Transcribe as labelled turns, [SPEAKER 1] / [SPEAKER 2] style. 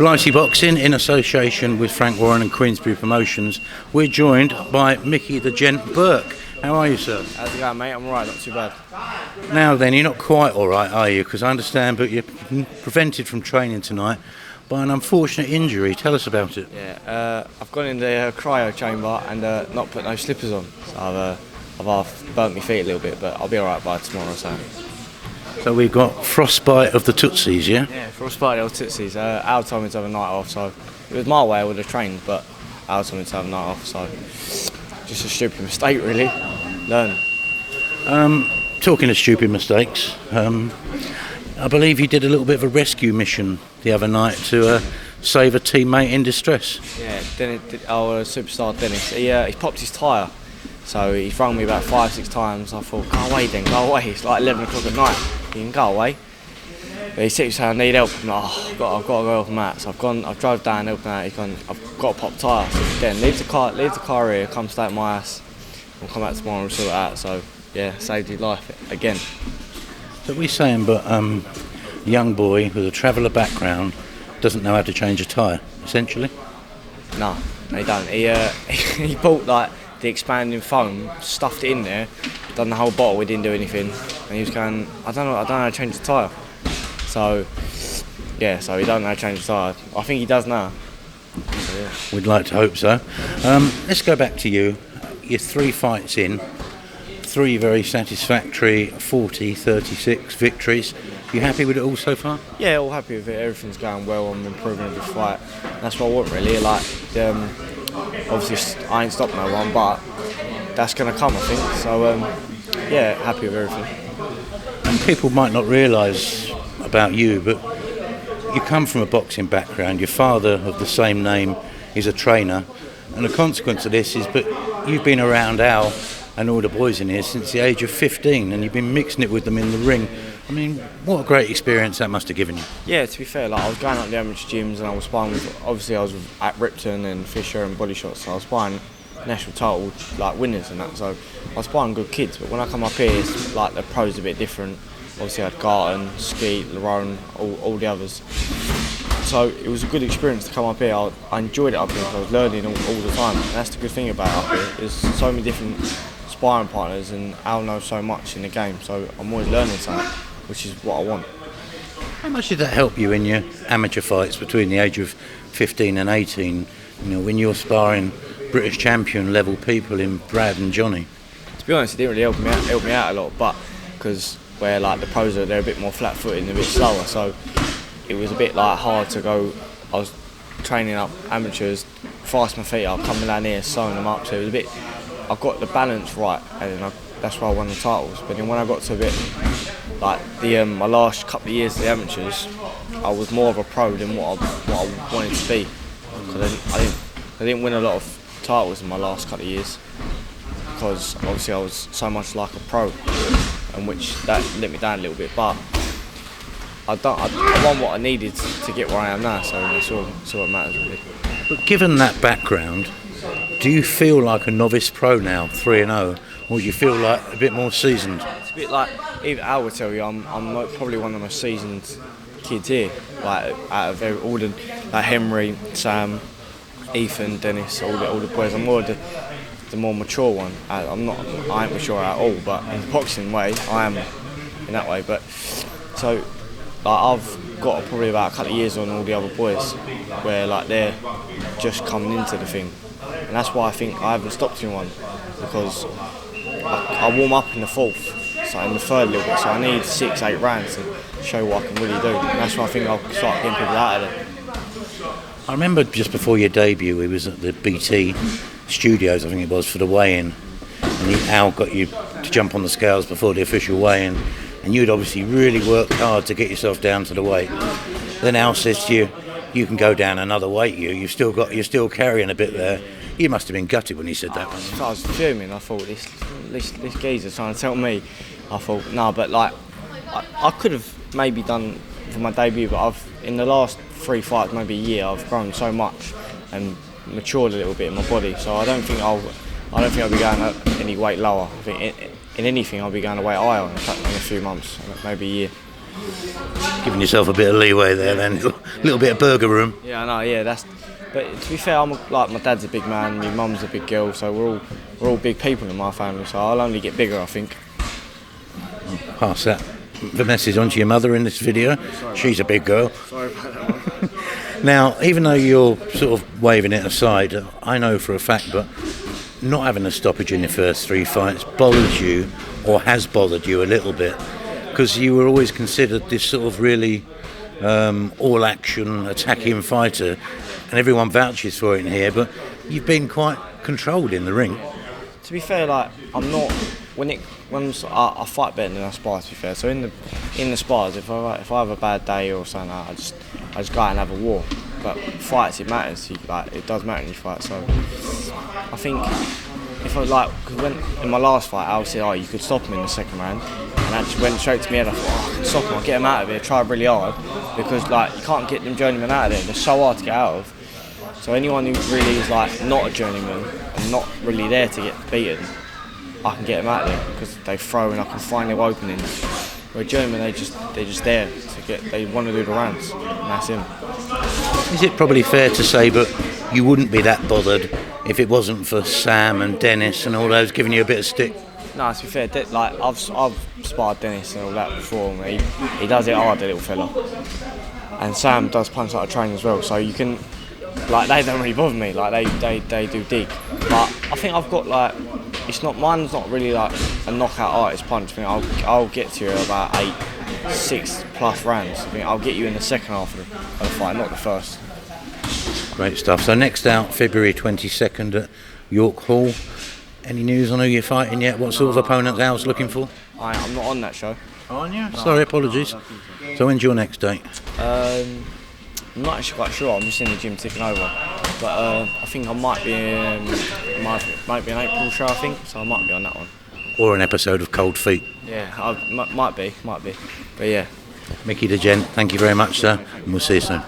[SPEAKER 1] Blighty Boxing, in association with Frank Warren and Queensbury Promotions. We're joined by Mickey the Gent Burke. How are you, sir?
[SPEAKER 2] How's it going, mate? I'm alright, not too bad.
[SPEAKER 1] Now then, you're not quite alright, are you? Because I understand, but you're prevented from training tonight by an unfortunate injury. Tell us about it.
[SPEAKER 2] Yeah, I've gone in the cryo chamber and not put no slippers on. So I've half burnt my feet a little bit, but I'll be alright by tomorrow or so.
[SPEAKER 1] So we've got frostbite of the Tootsies, yeah?
[SPEAKER 2] Yeah, frostbite of the Tootsies. Al told me to have a night off, so if it was my way I would have trained, but Al told me to have a night off, so just a stupid mistake, really. Learn.
[SPEAKER 1] Talking of stupid mistakes, I believe you did a little bit of a rescue mission the other night to save a teammate in distress.
[SPEAKER 2] Yeah, our superstar Dennis, he popped his tyre, so he rang me about 5-6 times. I thought, go away then, go away. It's like 11 o'clock at night, you can go away. But he said, I need help. I'm like, I've got to go help him out. So I've drove down, helped him out. He's gone, I've got to pop tyre. So then leave the car here, come stay at my house. We'll come back tomorrow and sort it out. So yeah, saved his life again.
[SPEAKER 1] So we're saying, but a young boy with a traveller background doesn't know how to change a tyre, essentially?
[SPEAKER 2] No, he don't. He bought like the expanding foam, stuffed it in there, done the whole bottle. We didn't do anything, and he was going, I don't know how to change the tyre. So yeah, so he don't know how to change the tyre. I think he does now. So, yeah.
[SPEAKER 1] We'd like to hope so. Let's go back to you. You're 3 fights in, 3 very satisfactory 40-36 victories. You happy with it all so far?
[SPEAKER 2] Yeah, all happy with it. Everything's going well. I'm improving every fight. That's what I want, really. Like, obviously, I ain't stopped no one, but that's going to come, I think. So, yeah, happy with everything.
[SPEAKER 1] And people might not realise about you, but you come from a boxing background. Your father, of the same name, is a trainer. And the consequence of this is, but you've been around Al and all the boys in here since the age of 15, and you've been mixing it with them in the ring. I mean, what a great experience that must have given you.
[SPEAKER 2] Yeah, to be fair, like I was going up the amateur gyms and I was sparring with, obviously I was at Ripton and Fisher and Body Shots, so I was sparring national title like winners and that, so I was sparring good kids. But when I come up here, it's like the pros a bit different. Obviously I had Garton, Skeet, Lerone, all the others. So it was a good experience to come up here. I enjoyed it up here because I was learning all the time. And that's the good thing about up here. There's so many different sparring partners and Al knows so much in the game. So I'm always learning something, which is what I want.
[SPEAKER 1] How much did that help you in your amateur fights between the age of 15 and 18? You know, when you're sparring British champion level people in Brad and Johnny?
[SPEAKER 2] To be honest, it didn't really help me out a lot, but because where like the pros they're a bit more flat-footed and a bit slower, so it was a bit like hard to go. I was training up amateurs, fast my feet up, coming down here, sewing them up. So it was a bit. I got the balance right, and that's why I won the titles. But then when I got to a bit like my last couple of years of the amateurs, I was more of a pro than what I wanted to be. Because I didn't win a lot of titles in my last couple of years because obviously I was so much like a pro, and which that let me down a little bit. But I won what I needed to get where I am now, so that's all what matters really.
[SPEAKER 1] But given that background, do you feel like a novice pro now, 3-0, or do you feel like a bit more seasoned?
[SPEAKER 2] It's a bit like, even Al would tell you, I'm probably one of the most seasoned kids here. Like out of all the, like Henry, Sam, Ethan, Dennis, all the boys, I'm more the more mature one. I ain't mature at all, but in the boxing way, I am in that way. But so. Like I've got probably about a couple of years on all the other boys, where like they're just coming into the thing, and that's why I think I haven't stopped anyone, because I warm up in the fourth, so in the third a little bit, so I need 6-8 rounds to show what I can really do, and that's why I think I'll start getting people out of it.
[SPEAKER 1] I remember just before your debut, we was at the BT studios, I think it was, for the weigh-in, and Al got you to jump on the scales before the official weigh-in. And you'd obviously really worked hard to get yourself down to the weight. Then Al says to you, you can go down another weight. You're still carrying a bit there. You must have been gutted when he said that.
[SPEAKER 2] I was fuming. I thought this geezer's trying to tell me. I thought no, but like I could have maybe done for my debut, but in the last 3 fights, maybe a year, I've grown so much and matured a little bit in my body. So I don't think I'll be going up any weight lower. I think in anything I'll be going to weight higher in a few months, maybe a year.
[SPEAKER 1] Giving yourself a bit of leeway there then, a little bit of burger room.
[SPEAKER 2] Yeah, I know. Yeah, But to be fair, like my dad's a big man, my mum's a big girl, so we're all big people in my family. So I'll only get bigger, I think.
[SPEAKER 1] Pass the message on to your mother in this video. She's a big girl.
[SPEAKER 2] Sorry about that one.
[SPEAKER 1] Now, even though you're sort of waving it aside, I know for a fact, but not having a stoppage in your first 3 fights bothered you, or has bothered you a little bit, because you were always considered this sort of really all-action, attacking fighter, and everyone vouches for it in here, but you've been quite controlled in the ring.
[SPEAKER 2] To be fair, like I'm not when I fight better than I spar. To be fair, so in the spars, if I have a bad day or something, I just go out and have a war. But fights, it matters. It does matter in you fight. So I think if I because in my last fight, I said, "Oh, you could stop him in the second round," and that just went straight to me head. I thought, "Oh, I can stop him. I'll get him out of here. Try really hard because you can't get them journeymen out of there. They're so hard to get out of." So anyone who really is not a journeyman and not really there to get beaten, I can get them out of there because they throw and I can find their openings. Where journeymen, they're just there they want to do the rounds, and that's him.
[SPEAKER 1] Is it probably fair to say, but you wouldn't be that bothered if it wasn't for Sam and Dennis and all those giving you a bit of stick?
[SPEAKER 2] No, to be fair, I've sparred Dennis and all that before. He does it hard, the little fella, and Sam does punch like a train as well. So you can. They don't really bother me. They do dig, but I think I've got mine's not really like a knockout artist punch. I think I'll get to you about 6+ rounds. I think I'll get you in the second half of the fight, not the first.
[SPEAKER 1] Great stuff. So next out, February 22nd at York Hall. Any news on who you're fighting yet? What sort of opponent Al's looking for?
[SPEAKER 2] I'm not on that show.
[SPEAKER 1] Aren't you? Sorry, apologies. So when's your next date?
[SPEAKER 2] I'm not actually quite sure. I'm just in the gym ticking over, but I think I might be in an April show. I think so. I might be on that one.
[SPEAKER 1] Or an episode of Cold Feet.
[SPEAKER 2] Yeah, might be. But yeah.
[SPEAKER 1] Mickey the Gent, thank you very much, sir, and we'll see you soon.